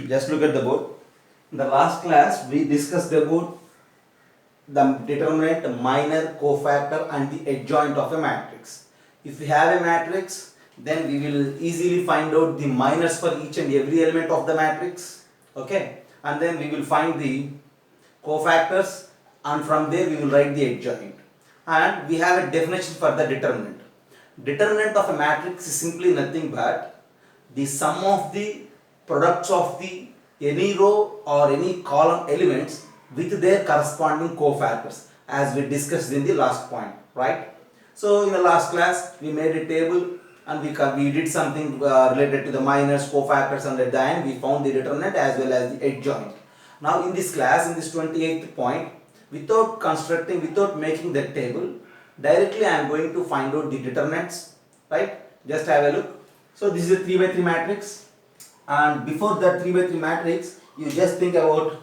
Just look at the board. In the last class, we discussed about the determinant, minor, cofactor and the adjoint of a matrix. If we have a matrix, then we will easily find out the minors for each and every element of the matrix. Okay, and then we will find the cofactors, and from there we will write the adjoint. And we have a definition for the determinant. Determinant of a matrix is simply nothing but the sum of the products of the any row or any column elements with their corresponding cofactors, as we discussed in the last point, right? So in the last class we made a table and we did something related to the minors, cofactors, and at the end we found the determinant as well as the adjoint. Now in this class, in this 28th point, without making that table, directly I am going to find out the determinants, right? Just have a look. So this is a 3 by 3 matrix, and before that 3 by 3 matrix, you just think about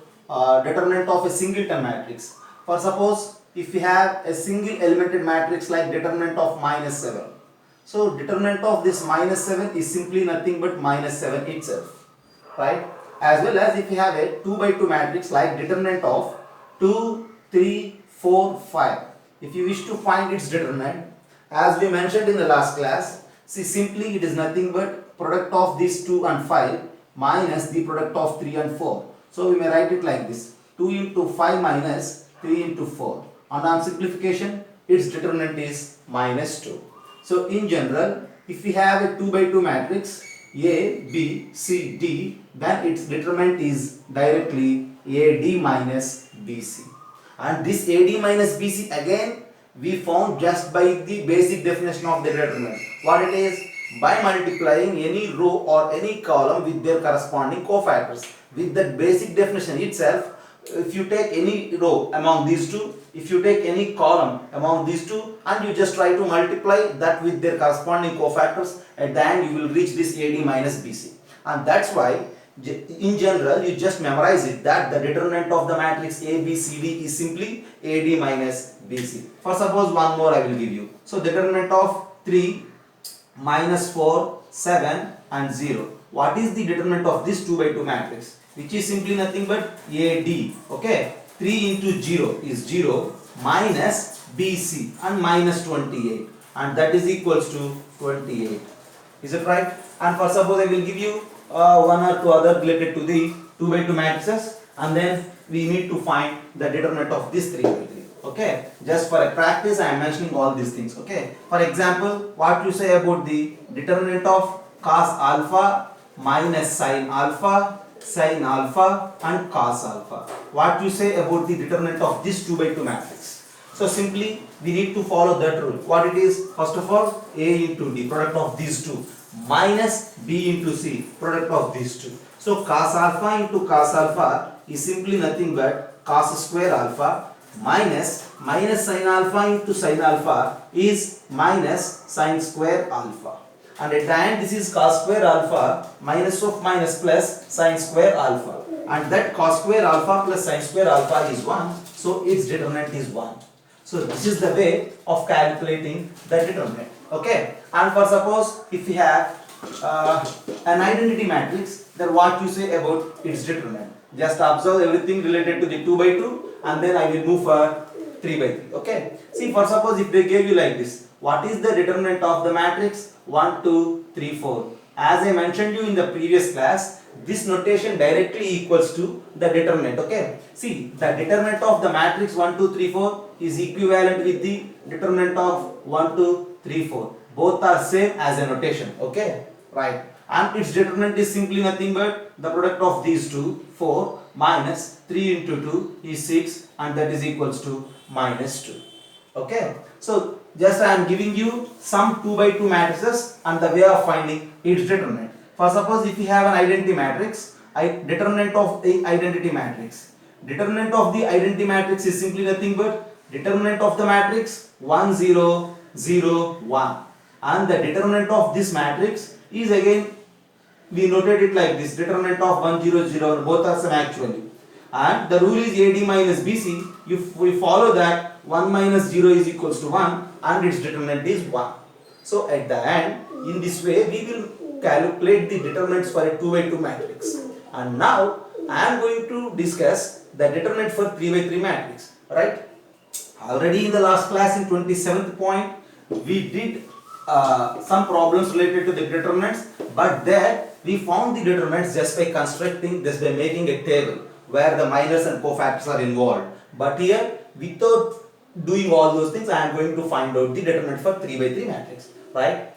determinant of a singleton matrix. For suppose if we have a single elemented matrix like determinant of -7, so determinant of this -7 is simply nothing but -7 itself, right? As well as if you have a 2 by 2 matrix like determinant of 2, 3, 4, 5. If you wish to find its determinant, as we mentioned in the last class, see, simply it is nothing but product of these 2 and 5 minus the product of 3 and 4. So we may write it like this: 2 into 5 minus 3 into 4. And on simplification, its determinant is -2. So in general, if we have a 2 by 2 matrix A, B, C, D, then its determinant is directly AD minus BC. And this AD minus BC again we found just by the basic definition of the determinant. What it is? By multiplying any row or any column with their corresponding cofactors. With that basic definition itself, if you take any row among these two, if you take any column among these two, and you just try to multiply that with their corresponding cofactors, at the end you will reach this AD minus BC. And that's why in general you just memorize it, that the determinant of the matrix A, B, C, D is simply AD minus BC. For suppose one more I will give you. So determinant of 3, -4, 7 and 0. What is the determinant of this 2 by 2 matrix? Which is simply nothing but AD. Okay, 3 into 0 is 0 minus BC and -28, and that is equals to 28. Is it right? And for suppose I will give you one or two other related to the 2 by 2 matrices, and then we need to find the determinant of this 3 by 3. Okay, just for a practice I am mentioning all these things. Okay, for example, what you say about the determinant of cos alpha minus sin alpha and cos alpha? What you say about the determinant of this 2 by 2 matrix? So simply we need to follow that rule. What it is? First of all, A into D, product of these two, minus B into C, product of these two. So cos alpha into cos alpha is simply nothing but cos square alpha minus sin alpha into sin alpha is minus sin square alpha. And at the end this is cos square alpha minus of minus plus sin square alpha, and that cos square alpha plus sin square alpha is 1, so its determinant is 1. So this is the way of calculating the determinant. Okay, and for suppose if we have an identity matrix, then what you say about its determinant? Just observe everything related to the 2 by 2, and then I will move for 3 by 3. Okay, see, for suppose if they gave you like this, what is the determinant of the matrix? 1, 2, 3, 4. As I mentioned you in the previous class, this notation directly equals to the determinant. Okay, see, the determinant of the matrix 1, 2, 3, 4 is equivalent with the determinant of 1, 2, 3, 4. Both are same as a notation. Okay, right. And its determinant is simply nothing but the product of these two, 4 minus 3 into 2 is 6, and that is equals to -2. Okay, so just I am giving you some 2 by 2 matrices and the way of finding its determinant. For suppose if you have an identity matrix, determinant of the identity matrix. Determinant of the identity matrix is simply nothing but determinant of the matrix 1, 0, 0, 1. And the determinant of this matrix is again, we noted it like this, determinant of 1, 0, 0, both are same actually. And the rule is AD minus BC. If we follow that, 1 minus 0 is equals to 1, and its determinant is 1. So at the end, in this way we will calculate the determinants for a 2 by 2 matrix. And now I am going to discuss the determinant for 3 by 3 matrix, right? Already in the last class in 27th point, we did some problems related to the determinants, but there we found the determinants just by constructing this, by making a table where the minors and cofactors are involved. But here, without doing all those things, I am going to find out the determinant for 3 by 3 matrix, right?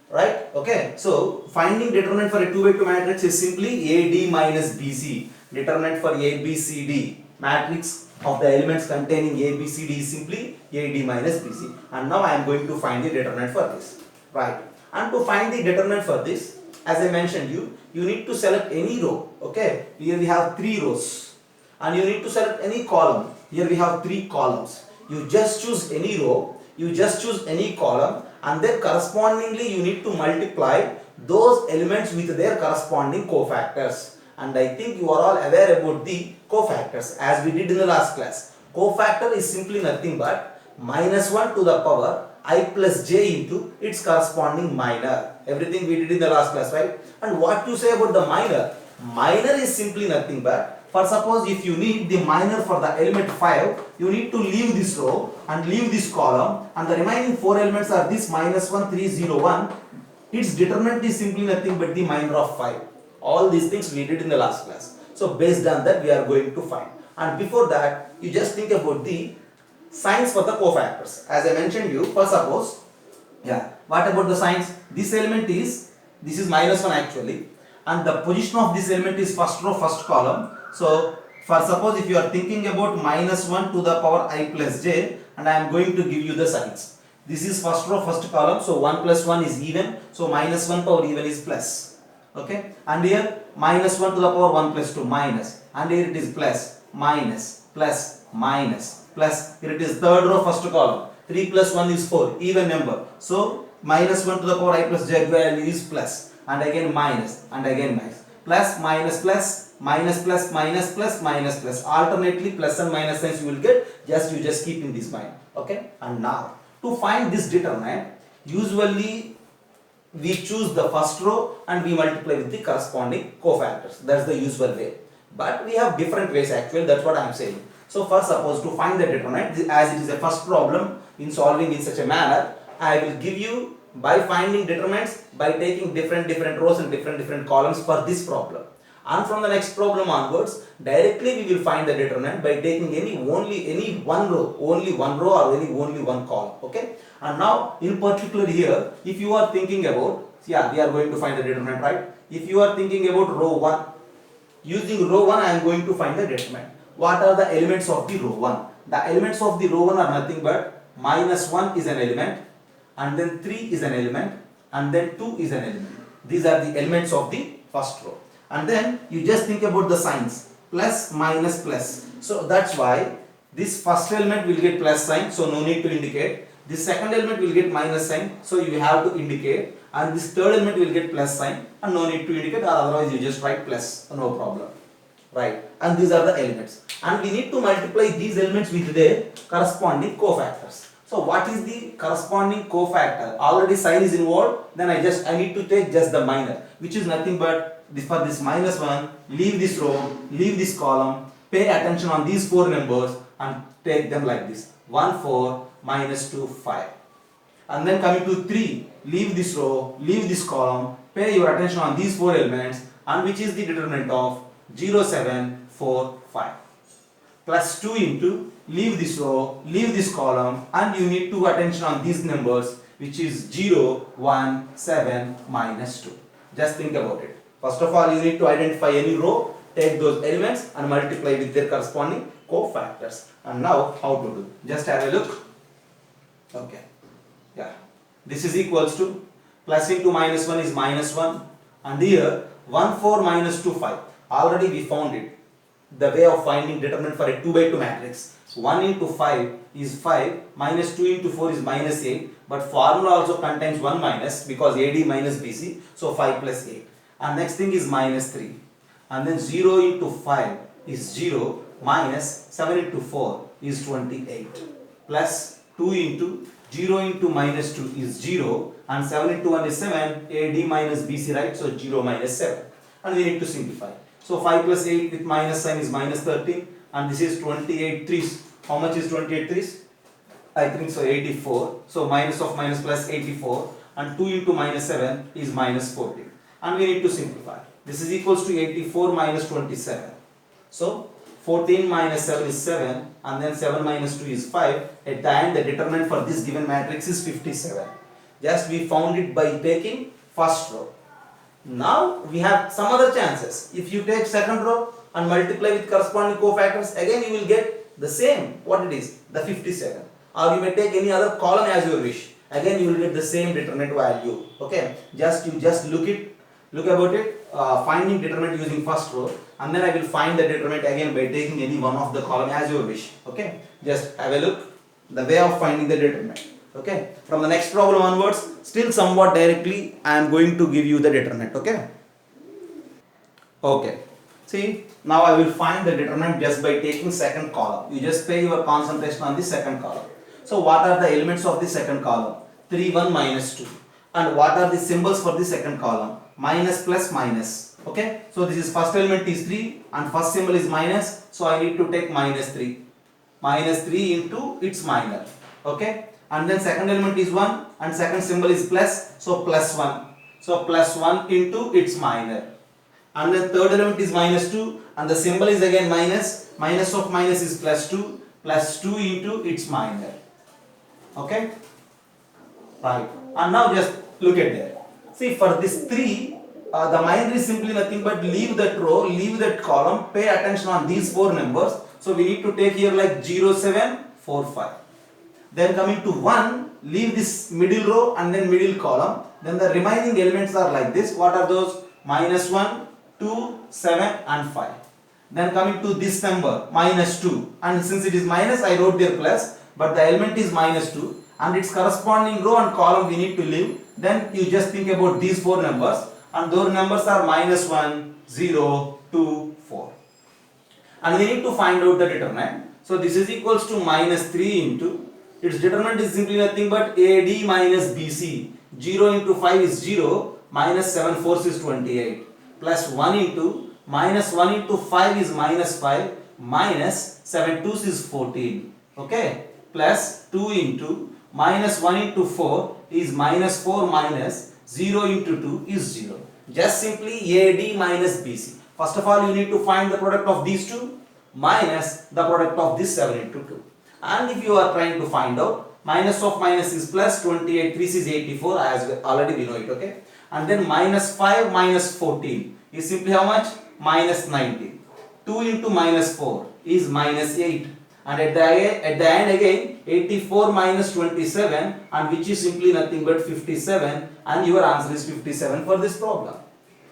Right? Okay. So finding determinant for a 2 by 2 matrix is simply AD minus BC. Determinant for ABCD matrix of the elements containing ABCD is simply AD minus BC. And now I am going to find the determinant for this. Right? And to find the determinant for this, as I mentioned you need to select any row. Okay? Here we have 3 rows. And you need to select any column. Here we have 3 columns. You just choose any row, you just choose any column, and then correspondingly you need to multiply those elements with their corresponding cofactors. And I think you are all aware about the cofactors as we did in the last class. Cofactor is simply nothing but minus 1 to the power I plus j into its corresponding minor. Everything we did in the last class, right? And what you say about the minor? Minor is simply nothing but, for suppose if you need the minor for the element 5, you need to leave this row and leave this column, and the remaining 4 elements are this minus 1, 3, 0, 1. Its determinant is simply nothing but the minor of 5. All these things we did in the last class. So based on that we are going to find. And before that, you just think about the signs for the cofactors. As I mentioned you, for suppose, what about the signs? This element is, this is minus 1 actually, and the position of this element is first row, first column. So for suppose if you are thinking about minus 1 to the power I plus j, and I am going to give you the signs. This is first row, first column, so 1 plus 1 is even, so minus 1 power even is plus. Okay, and here minus 1 to the power 1 plus 2 minus, and here it is plus, minus, plus, minus, plus. Here it is third row, first column, 3 plus 1 is 4, even number. So minus 1 to the power I plus j value is plus, and again minus, and again minus. Plus, minus, plus, minus, plus, minus, plus, minus, plus. Alternately plus and minus signs you will get, you just keep in this mind. Okay, and now to find this determinant, usually we choose the first row and we multiply with the corresponding cofactors. That's the usual way. But we have different ways actually, that's what I am saying. So first suppose to find the determinant, as it is a first problem in solving in such a manner, I will give you by finding determinants by taking different rows and different columns for this problem. And from the next problem onwards, directly we will find the determinant by taking only one row or only one column. Okay. And now in particular here, if you are thinking about, we are going to find the determinant, right? If you are thinking about row 1, using row 1 I am going to find the determinant. What are the elements of the row 1? The elements of the row 1 are nothing but minus 1 is an element, and then 3 is an element, and then 2 is an element. These are the elements of the first row. And then you just think about the signs, plus, minus, plus. So that's why this first element will get plus sign, so no need to indicate. This second element will get minus sign, so you have to indicate. And this third element will get plus sign, and no need to indicate, or otherwise you just write plus, no problem. Right? And these are the elements. And we need to multiply these elements with their corresponding cofactors. So what is the corresponding cofactor? Already sign is involved, then I need to take just the minor, which is nothing but for this minus 1, leave this row, leave this column, pay attention on these 4 numbers and take them like this. 1, 4, minus 2, 5. And then coming to 3, leave this row, leave this column, pay your attention on these 4 elements, and which is the determinant of 0, 7, 4, 5. Plus 2 into, leave this row, leave this column, and you need to attention on these numbers, which is 0, 1, 7, minus 2. Just think about it. First of all, you need to identify any row, take those elements and multiply with their corresponding cofactors. And now, how to do? Just have a look. Okay. This is equals to, plus into minus 1 is minus 1. And here, 1, 4, minus 2, 5. Already we found it. The way of finding determinant for a 2 by 2 matrix. 1 into 5 is 5, minus 2 into 4 is minus 8. But formula also contains 1 minus because AD minus BC. So 5 plus 8. And next thing is minus 3. And then 0 into 5 is 0, minus 7 into 4 is 28. Plus 2 into 0 into minus 2 is 0. And 7 into 1 is 7, AD minus BC, right? So 0 minus 7. And we need to simplify. So 5 plus 8 with minus sign is minus 13, and this is 28 threes. How much is 28 threes? I think so 84. So minus of minus plus 84, and 2 into minus 7 is minus 14. And we need to simplify. This is equals to 84 minus 27. So 14 minus 7 is 7, and then 7 minus 2 is 5. At the end, the determinant for this given matrix is 57. Just we found it by taking first row. Now we have some other chances. If you take second row and multiply with corresponding cofactors, again you will get the same, what it is, the 57. Or you may take any other column as you wish. Again you will get the same determinant value. Okay, you just look about it, finding determinant using first row, and then I will find the determinant again by taking any one of the column as you wish. Okay, just have a look the way of finding the determinant. Okay, from the next problem onwards, still somewhat directly I am going to give you the determinant. Okay, see, now I will find the determinant just by taking second column. You just pay your concentration on the second column. So what are the elements of the second column? 3, 1, minus 2. And what are the symbols for the second column? Minus, plus, minus. Okay, so this is first element is 3 and first symbol is minus, so I need to take minus 3. Minus 3 into its minor. Okay, and then second element is 1 and second symbol is plus, so plus 1. So plus 1 into its minor. And then third element is minus 2 and the symbol is again minus. Minus of minus is plus 2 into its minor. Okay, right. And now just look at there. See, for this 3, the minor is simply nothing but leave that row, leave that column, pay attention on these 4 numbers. So we need to take here like 0, 7, 4, 5. Then coming to 1, leave this middle row and then middle column. Then the remaining elements are like this. What are those? Minus 1, 2, 7 and 5. Then coming to this number, minus 2. And since it is minus, I wrote there plus. But the element is minus 2. And its corresponding row and column we need to leave. Then you just think about these 4 numbers. And those numbers are minus 1, 0, 2, 4. And we need to find out the determinant. So this is equals to minus 3 into, its determinant is simply nothing but AD minus BC. 0 into 5 is 0, minus 7 fourths is 28. Plus 1 into, minus 1 into 5 is minus 5, minus 7 twos is 14. Okay, plus 2 into, minus 1 into 4 is minus 4 minus 0 into 2 is 0. Just simply AD minus BC. First of all, you need to find the product of these two minus the product of this 7 into 2. And if you are trying to find out, minus of minus is plus, 28 3 is 84, as already we know it. Okay, and then minus 5 minus 14 is simply how much? Minus 19. 2 into minus 4 is minus 8. And at the end again 84 minus 27, and which is simply nothing but 57, and your answer is 57 for this problem.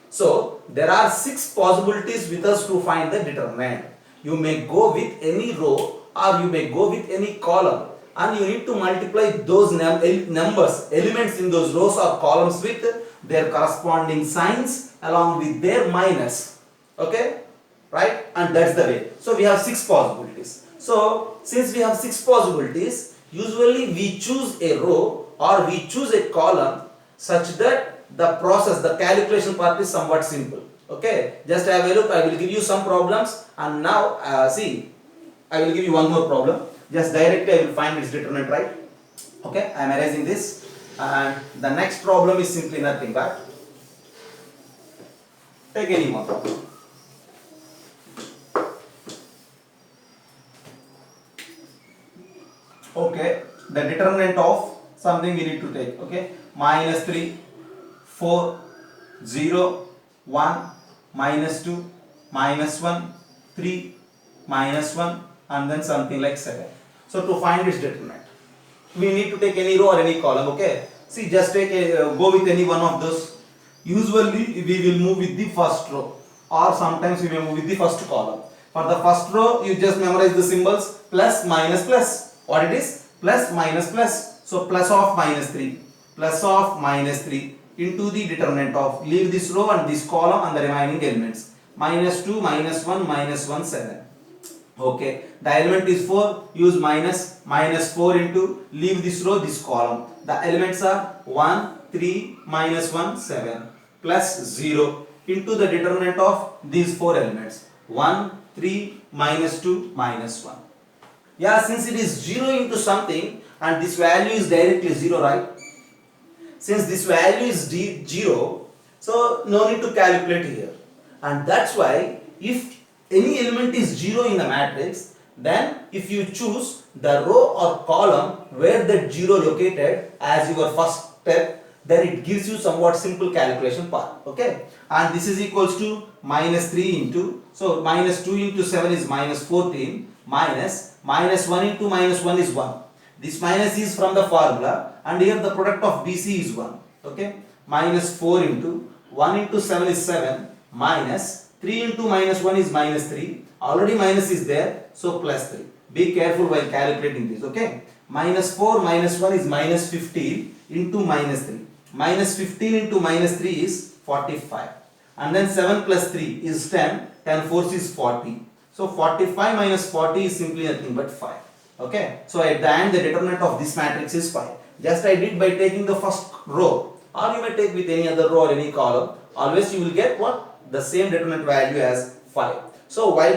So there are 6 possibilities with us to find the determinant. You may go with any row or you may go with any column, and you need to multiply those numbers, elements in those rows or columns with their corresponding signs along with their minus. Okay, right? And that's the way. So we have 6 possibilities. So since we have 6 possibilities, usually we choose a row or we choose a column such that the process, the calculation part is somewhat simple. Okay, just have a look. I will give you some problems, and now see, I will give you one more problem. Just directly I will find its determinant, right? Okay, I am erasing this, and the next problem is simply nothing but, take any one. Okay, the determinant of something we need to take. Okay, minus 3, 4, 0, 1, minus 2, minus 1, 3, minus 1, and then something like 7. So to find its determinant, we need to take any row or any column. Okay, see, just take go with any one of those. Usually we will move with the first row, or sometimes we may move with the first column. For the first row, you just memorize the symbols plus, minus, plus. What it is? Plus, minus, plus. So plus of minus 3, plus of minus 3 into the determinant of, leave this row and this column and the remaining elements. Minus 2, minus 1, minus 1, 7. Okay, the element is 4, use minus, minus 4 into, leave this row, this column. The elements are 1, 3, minus 1, 7, plus 0, into the determinant of these four elements. 1, 3, minus 2, minus 1. Yeah, since it is 0 into something and this value is directly 0, right? Since this value is 0, so no need to calculate here. And that's why if any element is 0 in the matrix, then if you choose the row or column where that 0 located as your first step, then it gives you somewhat simple calculation part. Okay, and this is equals to minus 3 into, so minus 2 into 7 is minus 14, minus 1 into minus 1 is 1. This minus is from the formula, and here the product of BC is 1. Okay, minus 4 into 1 into 7 is 7, minus 3 into minus 1 is minus 3. Already minus is there, so plus 3. Be careful while calculating this. Okay, minus 4 minus 1 is minus 15 into minus 3. Minus 15 into minus 3 is 45. And then 7 plus 3 is 10. 10 fourths is 40. So 45 minus 40 is simply nothing but 5. Okay, so at the end the determinant of this matrix is 5. Just I did by taking the first row, or you may take with any other row or any column. Always you will get what? The same determinant value as 5. So while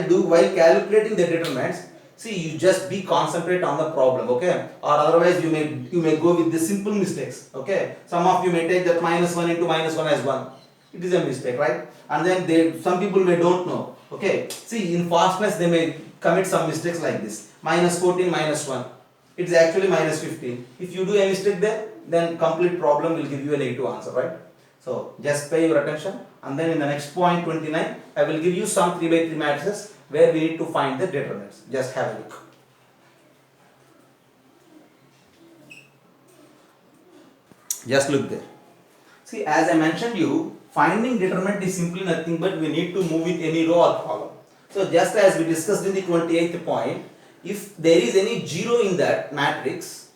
calculating the determinants, see, you just be concentrate on the problem, okay? Or otherwise you may go with the simple mistakes, okay? Some of you may take that minus 1 into minus 1 as 1. It is a mistake, right? And then some people may don't know, okay? See, in fastness they may commit some mistakes like this. Minus 14 minus 1. It's actually minus 15. If you do a mistake there, then complete problem will give you a negative answer, right? So just pay your attention, and then in the next point 29, I will give you some 3 by 3 matrices where we need to find the determinants. Just have a look. Just look there. See, as I mentioned you, finding determinant is simply nothing but we need to move with any row or column. So just as we discussed in the 28th point, if there is any 0 in that matrix,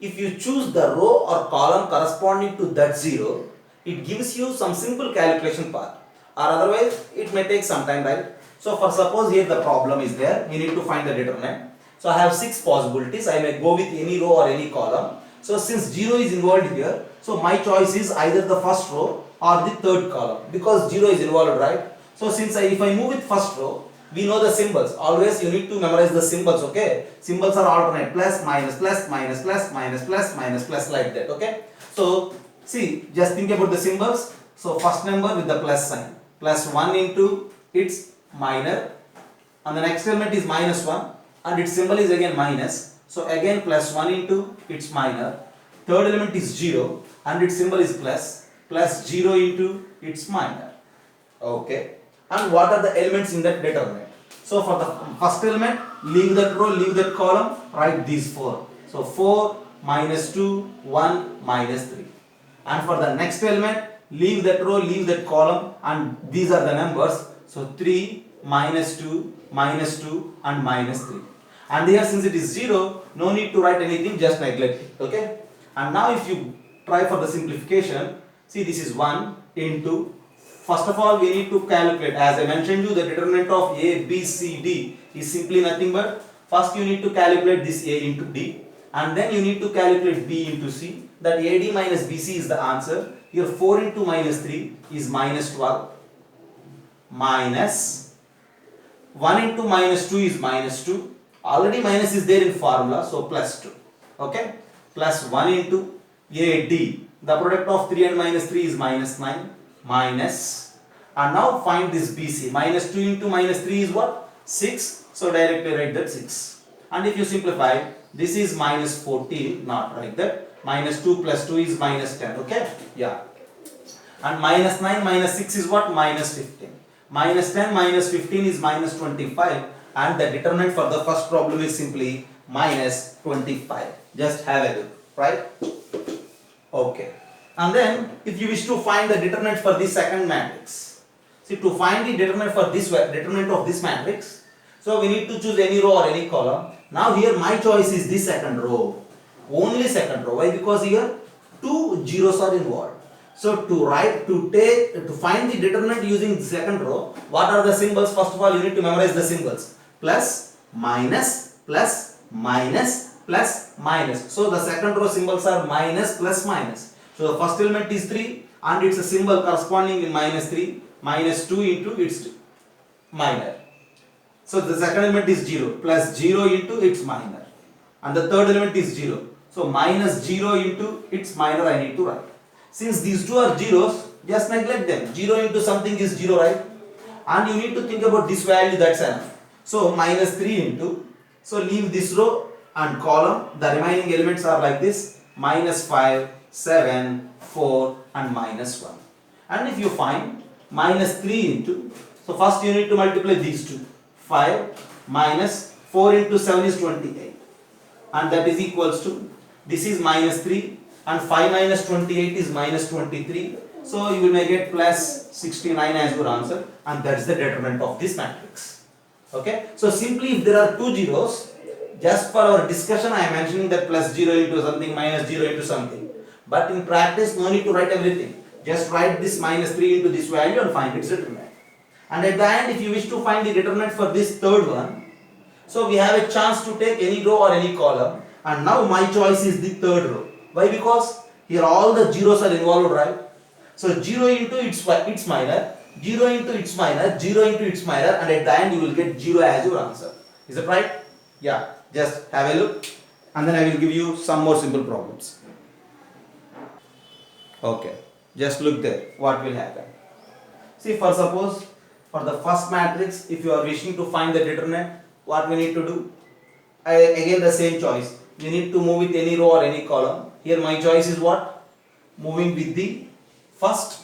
if you choose the row or column corresponding to that 0, it gives you some simple calculation path, or otherwise it may take some time, right? So for suppose here the problem is there, we need to find the determinant. So I have 6 possibilities. I may go with any row or any column. So since 0 is involved here, so my choice is either the first row or the third column, because 0 is involved, right? So since if I move with first row, we know the symbols. Always you need to memorize the symbols, okay? Symbols are alternate, plus, minus, plus, minus, plus, minus, plus, minus, plus, like that, okay? So see, just think about the symbols. So first number with the plus sign, plus 1 into its minor, and the next element is minus 1, and its symbol is again minus. So again plus 1 into its minor. Third element is 0, and its symbol is plus, plus 0 into its minor. Okay. And what are the elements in that determinant? So for the first element, leave that row, leave that column, write these 4. So 4, minus 2, 1, minus 3. And for the next element, leave that row, leave that column, and these are the numbers. So 3, minus 2, and minus 3. And here since it is 0, no need to write anything, just neglect it. Okay. And now if you try for the simplification, see, this is 1 into, first of all we need to calculate, as I mentioned you, the determinant of A, B, C, D is simply nothing but, first you need to calculate this A into D, and then you need to calculate B into C. That AD minus BC is the answer. Here 4 into minus 3 is minus 12, minus 1 into minus 2 is minus 2. Already minus is there in formula, so plus 2. Okay, plus 1 into AD. The product of 3 and minus 3 is minus 9, minus, and now find this BC. Minus 2 into minus 3 is what? 6. So directly write that 6. And if you simplify, this is minus 14, not like that. Minus 2 plus 2 is minus 10. Okay, yeah. And minus 9 minus 6 is what? Minus 15. Minus 10 minus 15 is minus 25. And the determinant for the first problem is simply minus 25. Just have a look, right? Okay. And then if you wish to find the determinant for this second matrix, see, to find the determinant for this determinant of this matrix, so we need to choose any row or any column. Now here my choice is this second row, only second row. Why? Because here 2 zeros are involved. So to find the determinant using the second row, what are the symbols? First of all, you need to memorize the symbols: plus, minus, plus, minus, plus, minus. So the second row symbols are minus, plus, minus. So the first element is 3 and it's a symbol corresponding in minus 3. minus 2 into its minor. So the second element is 0 plus 0 into its minor, and the third element is 0. So minus 0 into its minor I need to write. Since these two are zeros, just neglect them. 0 into something is 0, right? And you need to think about this value, that's enough. So minus 3 into, so leave this row and column. The remaining elements are like this: minus 5, 7, 4 and minus 1. And if you find minus 3 into, so first you need to multiply these two. 5 minus 4 into 7 is 28, and that is equals to, this is minus 3 and 5 minus 28 is minus 23. So you will get plus 69 as your answer, and that's the determinant of this matrix. Okay, so simply if there are two zeros, just for our discussion I am mentioning that plus 0 into something, minus 0 into something, but in practice no need to write everything. Just write this minus 3 into this value and find its determinant. And at the end, if you wish to find the determinant for this third one, so we have a chance to take any row or any column, and now my choice is the third row. Why? Because here all the zeros are involved, right? So 0 into its minor, 0 into its minor, 0 into its minor, and at the end you will get 0 as your answer. Is that right? Yeah, just have a look, and then I will give you some more simple problems. Okay, just look there, what will happen. See, for suppose, for the first matrix, if you are wishing to find the determinant, what we need to do? Again the same choice. We need to move with any row or any column. Here my choice is what? Moving with the first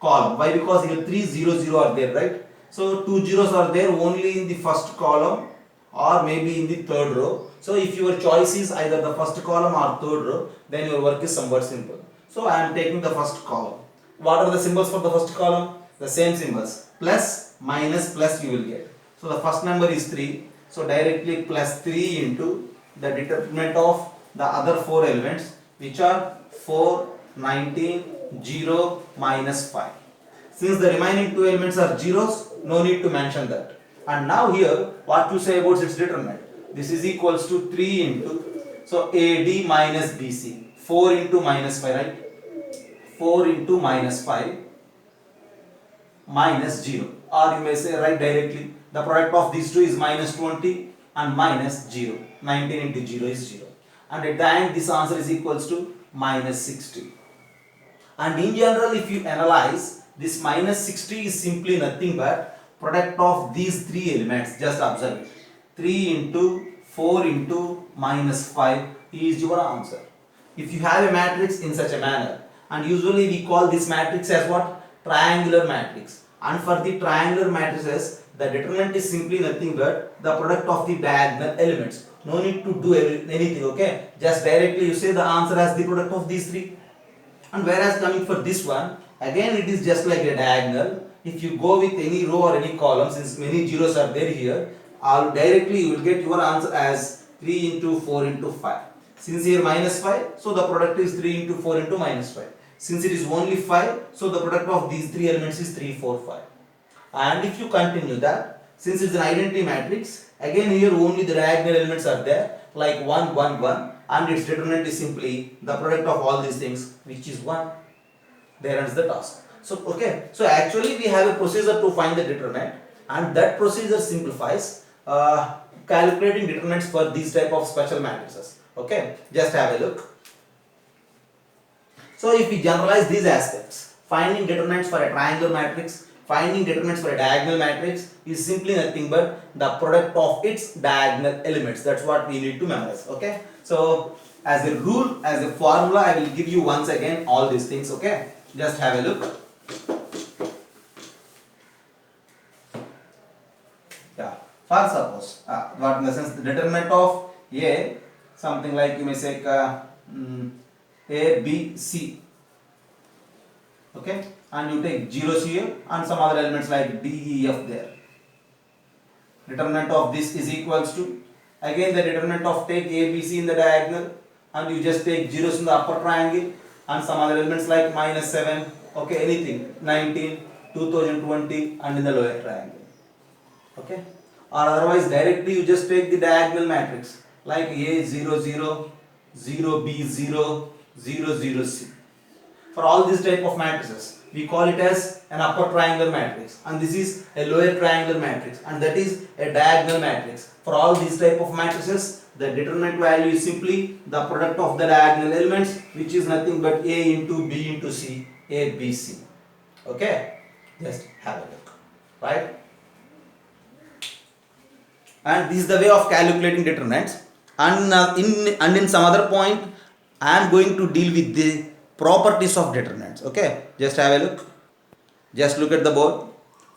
column. Why? Because here 3 0 0 are there, right? So 2 zeros are there only in the first column or maybe in the third row. So if your choice is either the first column or third row, then your work is somewhat simple. So I am taking the first column. What are the symbols for the first column? The same symbols. Plus, minus, plus you will get. So the first number is 3. So directly plus 3 into the determinant of the other 4 elements, which are 4, 19, 0, minus 5. Since the remaining 2 elements are zeros, no need to mention that. And now here, what to say about its determinant? This is equals to 3 into, so AD minus BC. 4 into minus 5, right? 4 into minus 5 minus 0, or you may say right directly, the product of these two is minus 20 and minus 0. 19 into 0 is 0, and at the end this answer is equals to minus 60. And in general, if you analyze, this minus 60 is simply nothing but product of these three elements. Just observe it. 3 into 4 into minus 5 is your answer. If you have a matrix in such a manner, and usually we call this matrix as what? Triangular matrix. And for the triangular matrices, the determinant is simply nothing but the product of the diagonal elements. No need to do anything, okay? Just directly you say the answer as the product of these three. And whereas coming for this one, again it is just like a diagonal. If you go with any row or any column, since many zeros are there here, directly you will get your answer as 3 into 4 into 5. Since here minus 5, so the product is 3 into 4 into minus 5. Since it is only 5, so the product of these three elements is 3, 4, 5. And if you continue that, since it's an identity matrix, again here only the diagonal elements are there, like 1, 1, 1, and its determinant is simply the product of all these things, which is 1. There ends the task. So, okay, so actually we have a procedure to find the determinant, and that procedure simplifies calculating determinants for these type of special matrices. Okay, just have a look. So if we generalize these aspects, finding determinants for a triangular matrix, finding determinants for a diagonal matrix is simply nothing but the product of its diagonal elements. That's what we need to memorize. Okay, so as a rule, as a formula, I will give you once again all these things. Okay, just have a look. Yeah, for suppose what in the sense the determinant of A, something like you may say A, B, C. Okay, and you take 0 here and some other elements like D, E, F there. Determinant of this is equals to, again the determinant of take A, B, C in the diagonal, and you just take zeros in the upper triangle and some other elements like minus 7, okay, anything, 19, 2020 and in the lower triangle. Okay, or otherwise directly you just take the diagonal matrix like A, 0, 0, 0, B, 0, 0, 0, C. For all these type of matrices, we call it as an upper triangular matrix, and this is a lower triangular matrix, and that is a diagonal matrix. For all these type of matrices, the determinant value is simply the product of the diagonal elements, which is nothing but A into B into C, A, B, C. Okay, just have a look, right? And this is the way of calculating determinants. And in some other point, I am going to deal with the properties of determinants. Okay, just have a look. Just look at the board.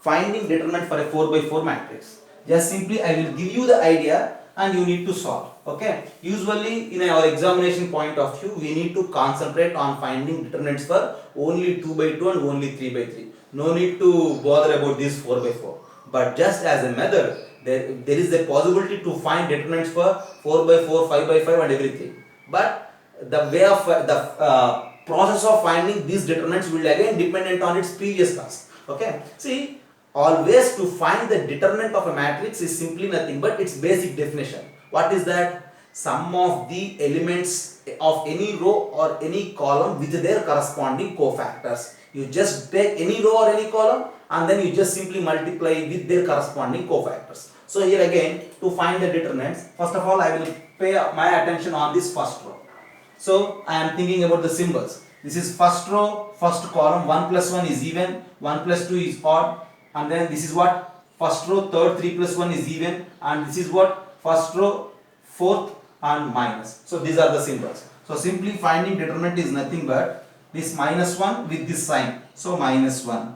Finding determinant for a 4 by 4 matrix. Just simply I will give you the idea and you need to solve. Okay. Usually in our examination point of view, we need to concentrate on finding determinants for only 2 by 2 and only 3 by 3. No need to bother about this 4 by 4. But just as a method, there is a possibility to find determinants for 4 by 4, 5 by 5 and everything. But the way of the process of finding these determinants will again dependent on its previous task. Okay. See, always to find the determinant of a matrix is simply nothing but its basic definition. What is that? Sum of the elements of any row or any column with their corresponding cofactors. You just take any row or any column and then you just simply multiply with their corresponding cofactors. So here again, to find the determinants, first of all I will pay my attention on this first row. So I am thinking about the symbols. This is first row, first column, 1 plus 1 is even, 1 plus 2 is odd, and then this is what? First row, third, 3 plus 1 is even, and this is what? First row, fourth and minus. So these are the symbols. So simply finding determinant is nothing but this minus 1 with this sign. So minus 1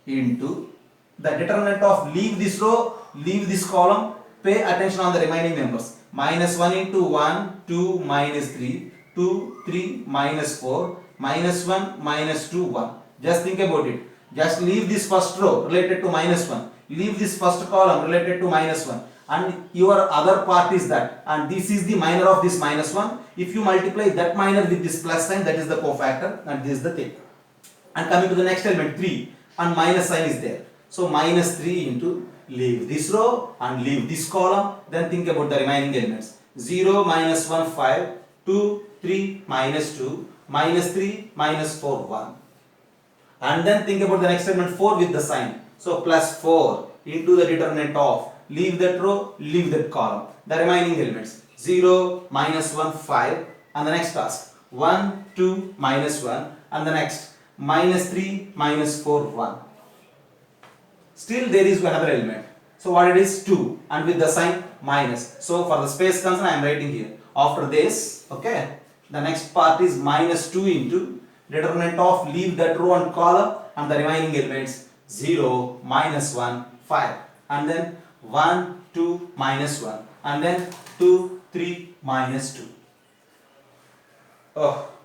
into the determinant of leave this row, leave this column, pay attention on the remaining numbers. Minus 1 into 1, 2, minus 3, 2, 3, minus 4, minus 1, minus 2, 1. Just think about it. Just leave this first row related to minus 1. Leave this first column related to minus 1. And your other part is that. And this is the minor of this minus 1. If you multiply that minor with this plus sign, that is the cofactor and this is the theta. And coming to the next element 3 and minus sign is there. So minus 3 into leave this row and leave this column. Then think about the remaining elements. 0, minus 1, 5, 2, 3, minus 2, minus 3, minus 4, 1. And then think about the next element 4 with the sign. So plus 4 into the determinant of leave that row, leave that column. The remaining elements 0, minus 1, 5. And the next task 1, 2, minus 1. And the next minus 3, minus 4, 1. Still there is another element. So what it is? 2 and with the sign minus. So for the space concern I am writing here. After this, okay, the next part is minus 2 into determinant of leave that row and column and the remaining elements 0, minus 1, 5 and then 1, 2, minus 1 and then 2, 3, minus 2.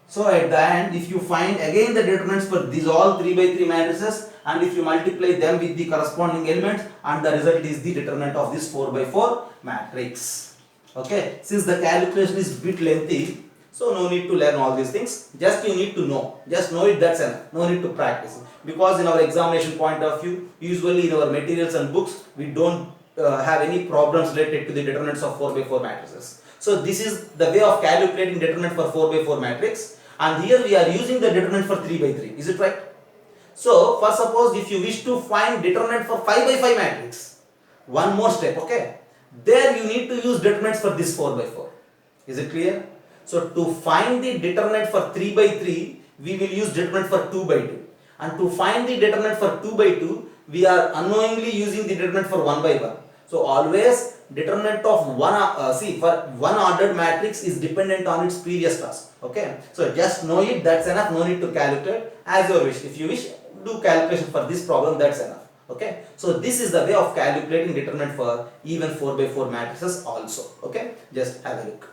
So at the end, if you find again the determinants for these all 3 by 3 matrices and if you multiply them with the corresponding elements and the result is the determinant of this 4 by 4 matrix. Okay, since the calculation is bit lengthy, so no need to learn all these things, just you need to know, just know it, that's enough, no need to practice. Because in our examination point of view, usually in our materials and books, we don't have any problems related to the determinants of 4 by 4 matrices. So this is the way of calculating determinant for 4 by 4 matrix, and here we are using the determinant for 3 by 3, is it right? So first suppose if you wish to find determinant for 5 by 5 matrix, one more step, okay, there you need to use determinants for this 4 by 4, is it clear? So to find the determinant for 3 by 3, we will use determinant for 2 by 2. And to find the determinant for 2 by 2, we are unknowingly using the determinant for 1 by 1. So always determinant of for one ordered matrix is dependent on its previous task. Okay. So just know it, that's enough, no need to calculate as your wish. If you wish, do calculation for this problem, that's enough. Okay. So this is the way of calculating determinant for even 4 by 4 matrices also. Okay. Just have a look.